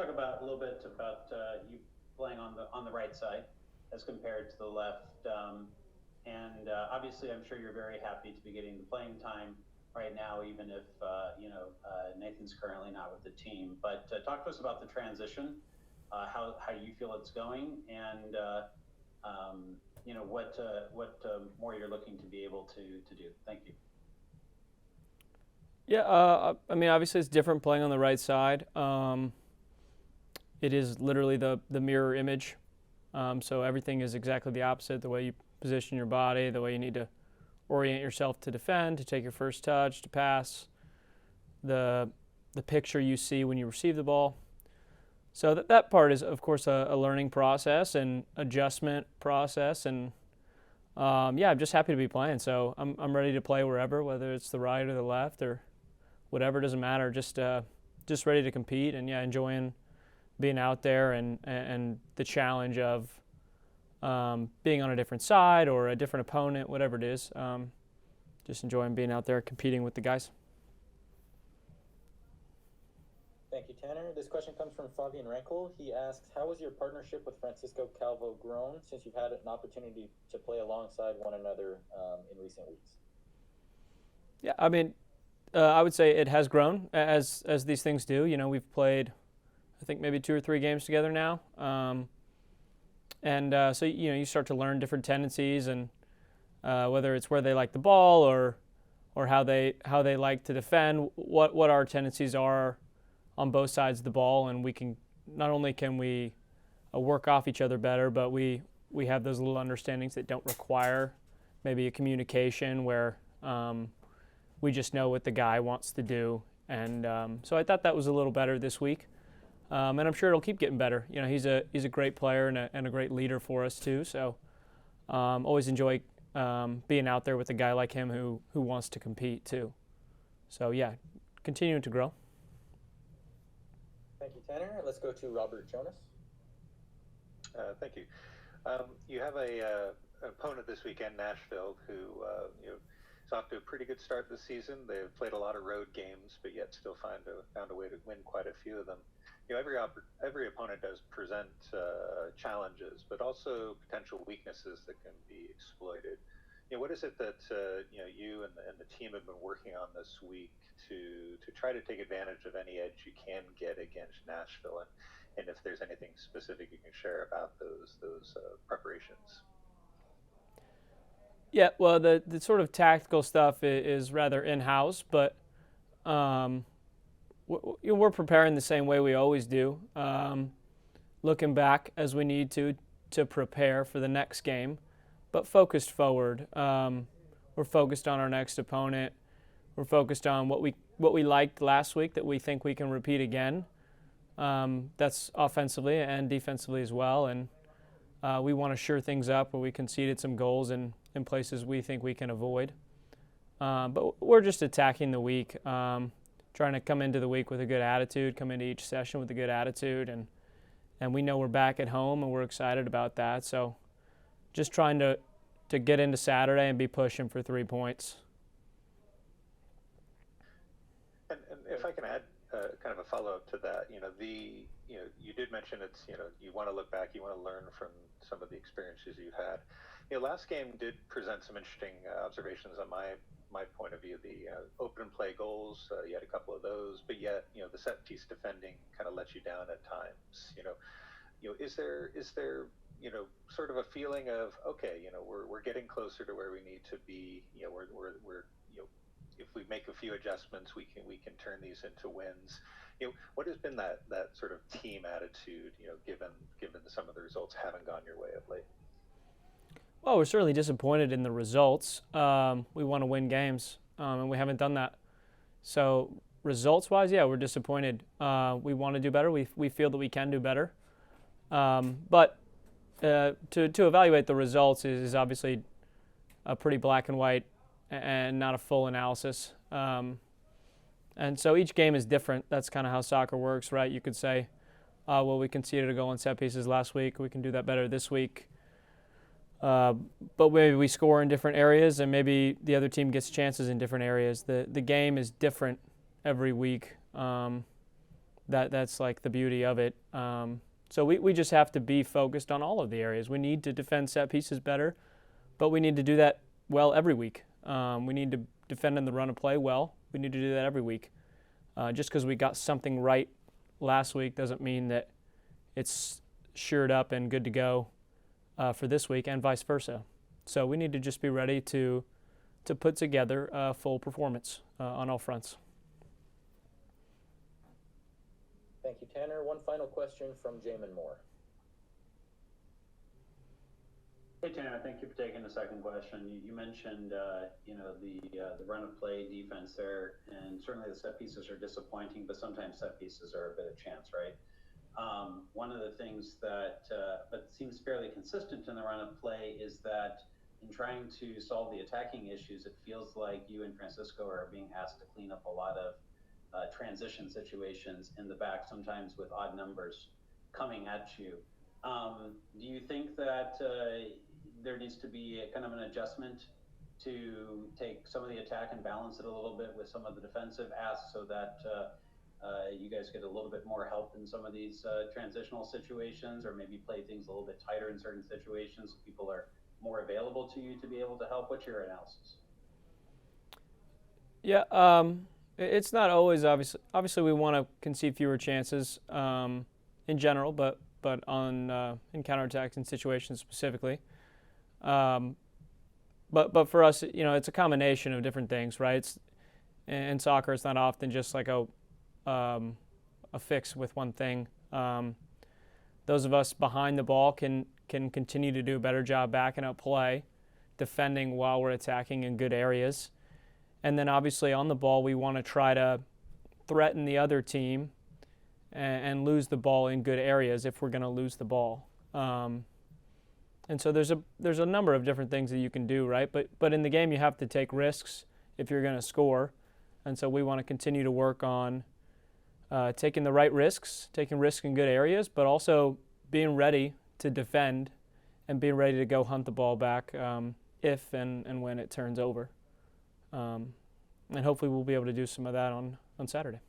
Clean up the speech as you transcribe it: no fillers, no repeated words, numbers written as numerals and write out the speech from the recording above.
talk about a little bit about you playing on the right side as compared to the left. And obviously, I'm sure you're very happy to be getting the playing time right now, even if Nathan's currently not with the team. But talk to us about the transition, how you feel it's going, and what more you're looking to be able to do. Thank you. Yeah, I mean, obviously it's different playing on the right side. It is literally the mirror image. So everything is exactly the opposite. The way you position your body, the way you need to orient yourself to defend, to take your first touch, to pass, the picture you see when you receive the ball. So that part is, of course, a learning process and adjustment process. And yeah, I'm just happy to be playing. So I'm ready to play wherever, whether it's the right or the left or whatever, doesn't matter. Just ready to compete, and yeah, enjoying being out there and the challenge of being on a different side or a different opponent, whatever it is. Just enjoying being out there competing with the guys. Thank you, Tanner. This question comes from Fabian Rankel. He asks, how has your partnership with Francisco Calvo grown since you've had an opportunity to play alongside one another in recent weeks? Yeah, I mean, I would say it has grown as these things do. You know, we've played, I think, maybe 2 or 3 games together now. So, you know, you start to learn different tendencies and whether it's where they like the ball or how they like to defend, what our tendencies are on both sides of the ball, and we can not only can we work off each other better, but we have those little understandings that don't require maybe a communication where we just know what the guy wants to do, and so I thought that was a little better this week, and I'm sure it'll keep getting better. You know, he's a great player and a great leader for us too. So always enjoy being out there with a guy like him who wants to compete too. So yeah, continuing to grow. Thank you, Tanner. Let's go to Robert Jonas. Thank you. You have a opponent this weekend, Nashville, who is off to a pretty good start this season. They've played a lot of road games, but yet still found a way to win quite a few of them. You know, every opponent does present challenges, but also potential weaknesses that can be exploited. You know, what is it that you and the team have been working on this week to try to take advantage of any edge you can get against Nashville, and if there's anything specific you can share about those preparations? Yeah, well, the sort of tactical stuff is rather in-house, but we're preparing the same way we always do, looking back as we need to prepare for the next game, but focused forward. We're focused on our next opponent. We're focused on what we liked last week that we think we can repeat again. That's offensively and defensively as well, and we want to shore things up where we conceded some goals in places we think we can avoid. But we're just attacking the week, trying to come into the week with a good attitude, come into each session with a good attitude, and we know we're back at home and we're excited about that. So just trying to get into Saturday and be pushing for 3 points. And if I can add kind of a follow-up to that, you did mention it's, you want to look back, you want to learn from some of the experiences you've had. Last game did present some interesting observations on my point of view. The open play goals, you had a couple of those, but yet, the set piece defending kind of let you down at times. Is there sort of a feeling of, okay, we're getting closer to where we need to be. We're if we make a few adjustments, we can turn these into wins. What has been that sort of team attitude, given some of the results haven't gone your way of late? Well, we're certainly disappointed in the results. We want to win games, and we haven't done that. So results-wise, yeah, we're disappointed. We want to do better. We feel that we can do better. But to evaluate the results is obviously a pretty black and white and not a full analysis. And so each game is different. That's kind of how soccer works, right? You could say, well, we conceded a goal on set pieces last week. We can do that better this week. But maybe we score in different areas, and maybe the other team gets chances in different areas. The game is different every week. that's like the beauty of it. So we just have to be focused on all of the areas. We need to defend set pieces better, but we need to do that well every week. We need to defend in the run of play well. We need to do that every week. Just because we got something right last week doesn't mean that it's shored up and good to go for this week, and vice versa. So we need to just be ready to put together a full performance on all fronts. Thank you, Tanner. One final question from Jamin Moore. Hey Tanner, thank you for taking the second question. You mentioned, the run of play defense there, and certainly the set pieces are disappointing, but sometimes set pieces are a bit of chance, right? One of the things that but seems fairly consistent in the run of play is that in trying to solve the attacking issues, it feels like you and Francisco are being asked to clean up a lot of transition situations in the back, sometimes with odd numbers coming at you. Do you think that there needs to be a kind of an adjustment to take some of the attack and balance it a little bit with some of the defensive asks so that you guys get a little bit more help in some of these transitional situations, or maybe play things a little bit tighter in certain situations so people are more available to you to be able to help? What's your analysis? Yeah, it's not always obvious. Obviously, we want to concede fewer chances in general, but on in counterattacks and situations specifically. But for us, it's a combination of different things, right? In soccer, it's not often just like a fix with one thing. Those of us behind the ball can continue to do a better job backing up play, defending while we're attacking in good areas. And then obviously on the ball, we want to try to threaten the other team and lose the ball in good areas if we're going to lose the ball. And so there's a number of different things that you can do, right? But in the game, you have to take risks if you're going to score. And so we want to continue to work on taking the right risks, taking risks in good areas, but also being ready to defend and being ready to go hunt the ball back if and when it turns over. And hopefully we'll be able to do some of that on Saturday.